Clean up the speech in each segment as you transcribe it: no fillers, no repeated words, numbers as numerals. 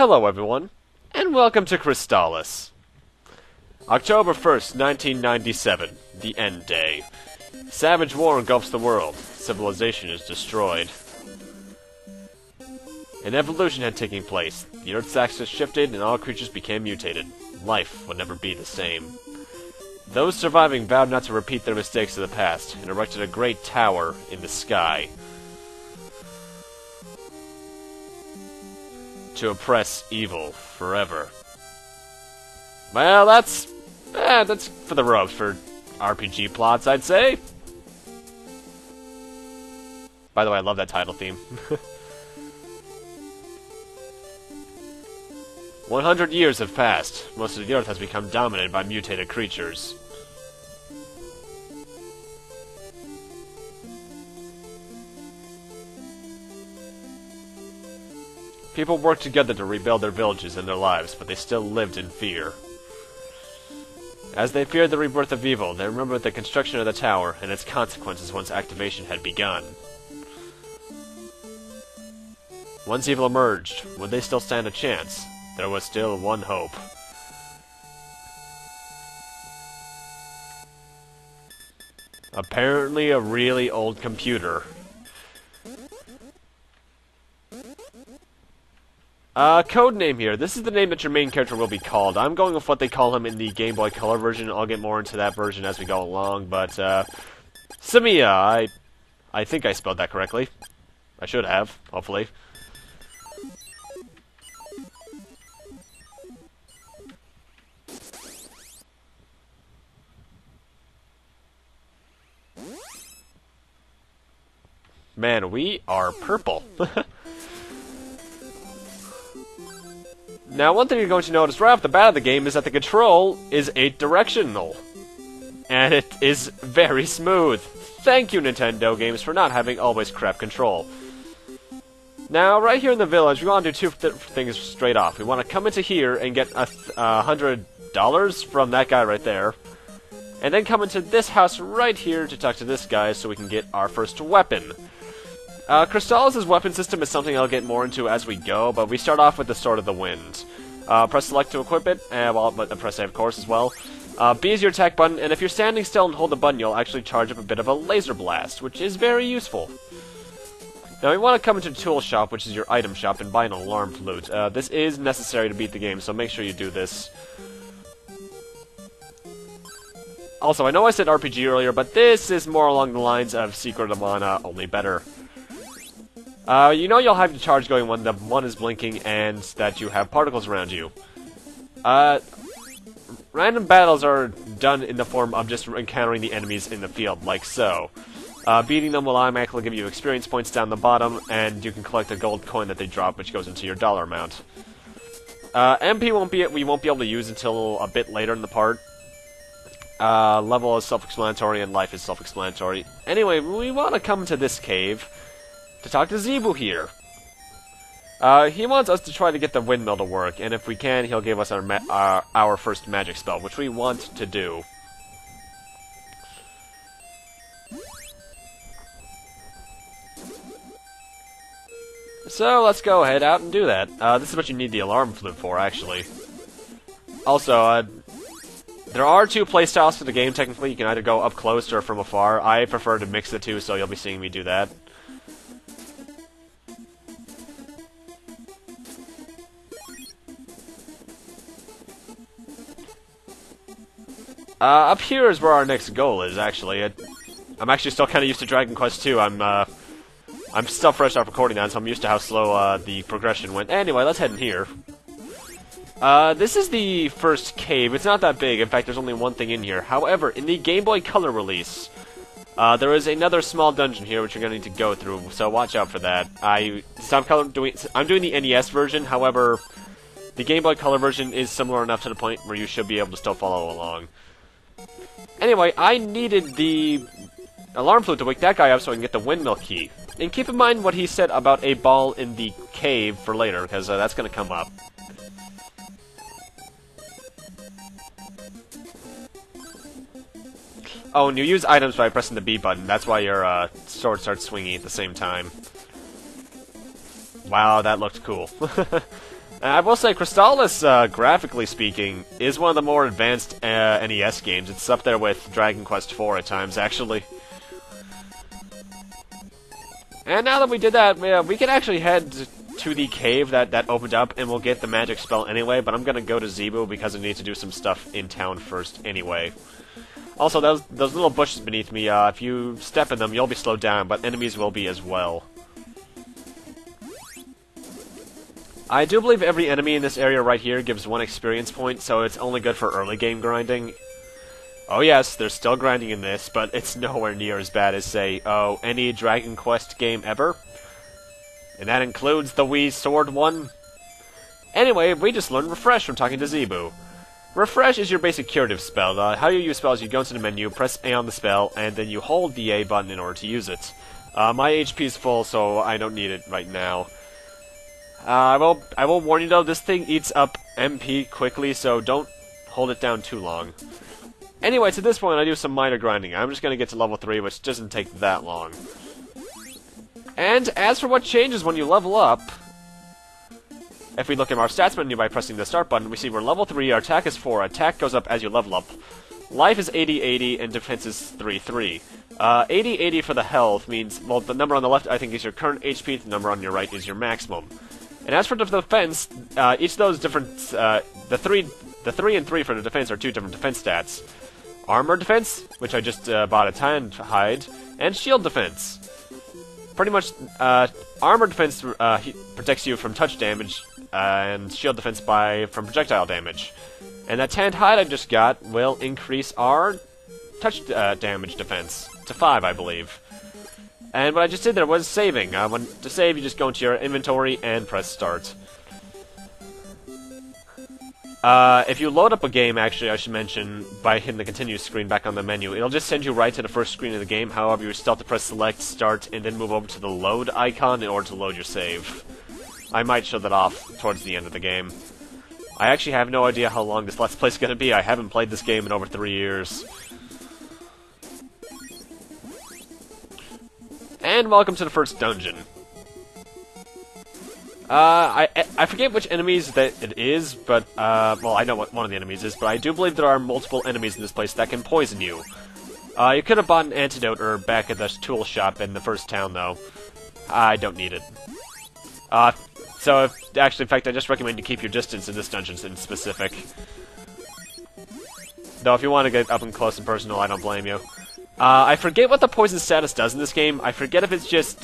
Hello everyone, and welcome to Crystalis. October 1st, 1997, the end day. Savage war engulfs the world. Civilization is destroyed. An evolution had taken place. The Earth's axis shifted and all creatures became mutated. Life would never be the same. Those surviving vowed not to repeat their mistakes of the past, and erected a great tower in the sky to oppress evil forever. Well, that's for the ropes for RPG plots, I'd say. By the way, I love that title theme. 100 years have passed. Most of the Earth has become dominated by mutated creatures. People worked together to rebuild their villages and their lives, but they still lived in fear. As they feared the rebirth of evil, they remembered the construction of the tower and its consequences once activation had begun. Once evil emerged, would they still stand a chance? There was still one hope. Apparently a really old computer. Codename here. This is the name that your main character will be called. I'm going with what they call him in the Game Boy Color version. I'll get more into that version as we go along, but, Samiya, I think I spelled that correctly. I should have, hopefully. Man, we are purple. Now, one thing you're going to notice right off the bat of the game is that the control is 8-directional. And it is very smooth. Thank you, Nintendo games, for not having always crap control. Now, right here in the village, we want to do two things straight off. We want to come into here and get $100 from that guy right there. And then come into this house right here to talk to this guy so we can get our first weapon. Crystalis' weapon system is something I'll get more into as we go, but we start off with the Sword of the Wind. Press select to equip it, but press A of course as well. B is your attack button, and if you're standing still and hold the button, you'll actually charge up a bit of a laser blast, which is very useful. Now we want to come into the tool shop, which is your item shop, and buy an alarm flute. This is necessary to beat the game, so make sure you do this. Also, I know I said RPG earlier, but this is more along the lines of Secret of Mana, only better. You know you'll have your charge going when the one is blinking and that you have particles around you. Random battles are done in the form of just encountering the enemies in the field, like so. Beating them will automatically give you experience points down the bottom, and you can collect a gold coin that they drop, which goes into your dollar amount. MP we won't be able to use until a bit later in the part. Level is self-explanatory, and life is self-explanatory. Anyway, we want to come to this cave to talk to Zebu here. He wants us to try to get the windmill to work, and if we can, he'll give us our first magic spell, which we want to do. So, let's go ahead out and do that. This is what you need the alarm flute for, actually. Also, there are two playstyles for the game, technically. You can either go up close or from afar. I prefer to mix the two, so you'll be seeing me do that. Up here is where our next goal is, actually. I'm actually still kind of used to Dragon Quest II. I'm still fresh off recording that, so I'm used to how slow the progression went. Anyway, let's head in here. This is the first cave. It's not that big. In fact, there's only one thing in here. However, in the Game Boy Color release, there is another small dungeon here which you're going to need to go through, so watch out for that. I'm doing the NES version, however, the Game Boy Color version is similar enough to the point where you should be able to still follow along. Anyway, I needed the alarm flute to wake that guy up so I can get the windmill key. And keep in mind what he said about a ball in the cave for later, because that's going to come up. Oh, and you use items by pressing the B button. That's why your sword starts swinging at the same time. Wow, that looked cool. I will say, Crystalis, graphically speaking, is one of the more advanced NES games. It's up there with Dragon Quest IV at times, actually. And now that we did that, we can actually head to the cave that opened up, and we'll get the magic spell anyway, but I'm gonna go to Zebu because I need to do some stuff in town first anyway. Also, those little bushes beneath me, if you step in them, you'll be slowed down, but enemies will be as well. I do believe every enemy in this area right here gives 1 experience point, so it's only good for early game grinding. Oh yes, there's still grinding in this, but it's nowhere near as bad as, say, any Dragon Quest game ever. And that includes the Wii Sword one. Anyway, we just learned Refresh from talking to Zebu. Refresh is your basic curative spell. How you use spells, you go into the menu, press A on the spell, and then you hold the A button in order to use it. My HP is full, so I don't need it right now. I will warn you though, this thing eats up MP quickly, so don't hold it down too long. Anyway, to this point, I do some minor grinding. I'm just going to get to level 3, which doesn't take that long. And as for what changes when you level up, if we look at our stats menu by pressing the start button, we see we're level 3, our attack is 4, attack goes up as you level up. Life is 80-80, and defense is 3-3. 80-80 for the health means, well, the number on the left, I think, is your current HP, the number on your right is your maximum. And as for the defense, each of those different, the 3 and 3 for the defense are 2 different defense stats. Armor defense, which I just bought a Tand hide, and shield defense. Pretty much, armor defense protects you from touch damage, and shield defense from projectile damage. And that Tand hide I just got will increase our touch damage defense to 5, I believe. And what I just did there was saving. To save, you just go into your inventory and press start. If you load up a game, actually, I should mention, by hitting the continue screen back on the menu, it'll just send you right to the first screen of the game. However, you still have to press select, start, and then move over to the load icon in order to load your save. I might show that off towards the end of the game. I actually have no idea how long this Let's Play is going to be. I haven't played this game in over 3 years. And welcome to the first dungeon. I forget which enemies that it is, but, well, I know what one of the enemies is, but I do believe there are multiple enemies in this place that can poison you. You could have bought an antidote herb back at the tool shop in the first town, though. I don't need it. Actually, in fact, I just recommend you keep your distance in this dungeon in specific. Though, if you want to get up and close and personal, I don't blame you. I forget what the poison status does in this game. I forget if it's just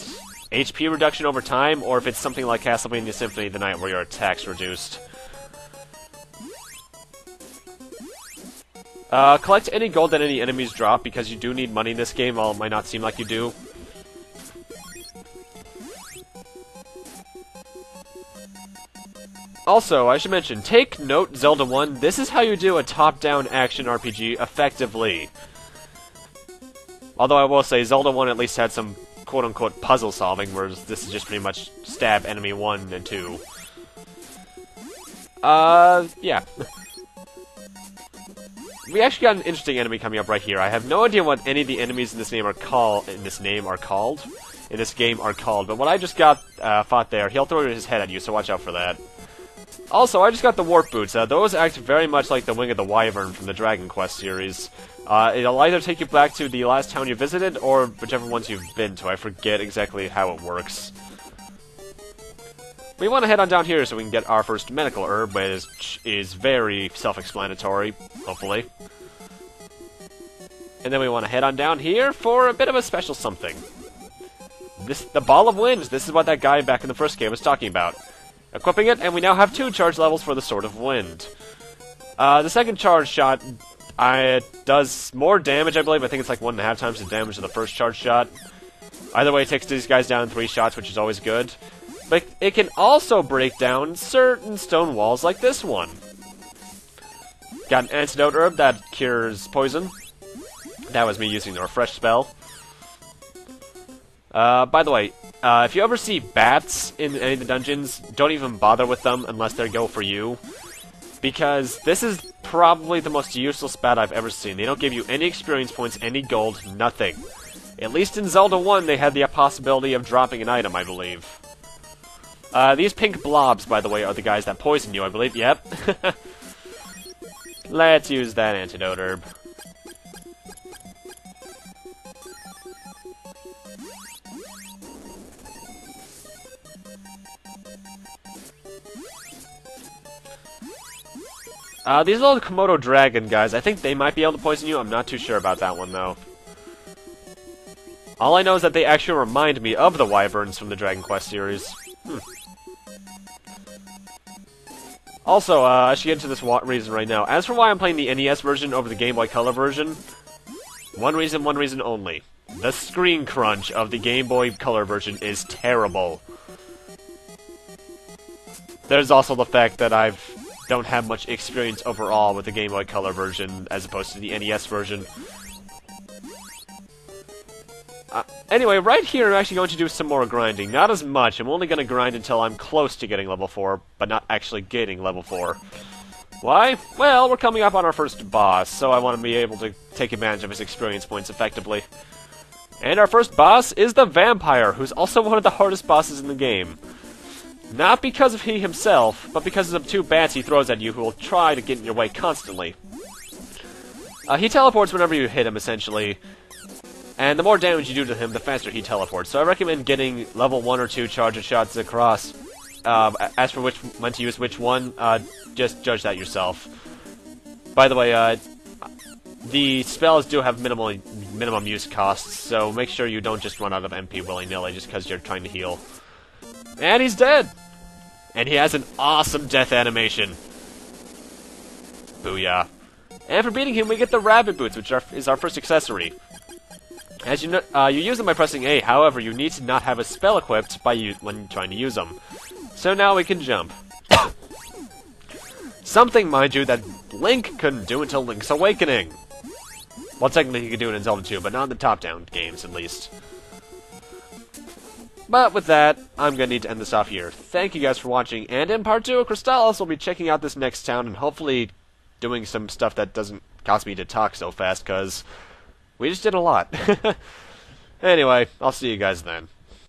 HP reduction over time, or if it's something like Castlevania Symphony of the Night where your attack's reduced. Collect any gold that any enemies drop, because you do need money in this game, while it might not seem like you do. Also, I should mention, take note, Zelda 1, this is how you do a top-down action RPG effectively. Although I will say, Zelda 1 at least had some quote-unquote puzzle solving, whereas this is just pretty much stab enemy 1 and 2. Yeah. We actually got an interesting enemy coming up right here. I have no idea what any of the enemies in this game are called, but what I just got fought there, he'll throw his head at you, so watch out for that. Also, I just got the Warp Boots. Those act very much like the Wing of the Wyvern from the Dragon Quest series. It'll either take you back to the last town you visited, or whichever ones you've been to. I forget exactly how it works. We want to head on down here so we can get our first medical herb, which is very self-explanatory, hopefully. And then we want to head on down here for a bit of a special something. The Ball of Wind. This is what that guy back in the first game was talking about. Equipping it, and we now have 2 charge levels for the Sword of Wind. The second charge shot does more damage, I believe. I think it's like 1.5 times the damage of the first charge shot. Either way, it takes these guys down in 3 shots, which is always good. But it can also break down certain stone walls like this one. Got an antidote herb that cures poison. That was me using the refresh spell. By the way, if you ever see bats in any of the dungeons, don't even bother with them unless they go for you. Because this is probably the most useless bat I've ever seen. They don't give you any experience points, any gold, nothing. At least in Zelda 1, they had the possibility of dropping an item, I believe. These pink blobs, by the way, are the guys that poison you, I believe. Yep. Let's use that antidote herb. These little Komodo dragon guys, I think they might be able to poison you. I'm not too sure about that one, though. All I know is that they actually remind me of the wyverns from the Dragon Quest series. Also, I should get into this reason right now. As for why I'm playing the NES version over the Game Boy Color version, one reason only. The screen crunch of the Game Boy Color version is terrible. There's also the fact that I don't have much experience overall with the Game Boy Color version as opposed to the NES version. Anyway, right here I'm actually going to do some more grinding. Not as much. I'm only going to grind until I'm close to getting level 4, but not actually getting level 4. Why? Well, we're coming up on our first boss, so I want to be able to take advantage of his experience points effectively. And our first boss is the Vampire, who's also one of the hardest bosses in the game. Not because of he himself, but because of 2 bats he throws at you who will try to get in your way constantly. He teleports whenever you hit him, essentially. And the more damage you do to him, the faster he teleports. So I recommend getting level 1 or 2 charge shots across. As for when to use which one, just judge that yourself. By the way, the spells do have minimum use costs, so make sure you don't just run out of MP willy-nilly just because you're trying to heal. And he's dead! And he has an awesome death animation. Booyah. And for beating him, we get the rabbit boots, which is our first accessory. As you know, you use them by pressing A, however, you need to not have a spell equipped when trying to use them. So now we can jump. Something, mind you, that Link couldn't do until Link's Awakening. Well, technically he could do it in Zelda 2, but not in the top-down games, at least. But with that, I'm going to need to end this off here. Thank you guys for watching, and in part 2 of Crystalis, we'll be checking out this next town and hopefully doing some stuff that doesn't cause me to talk so fast, because we just did a lot. Anyway, I'll see you guys then.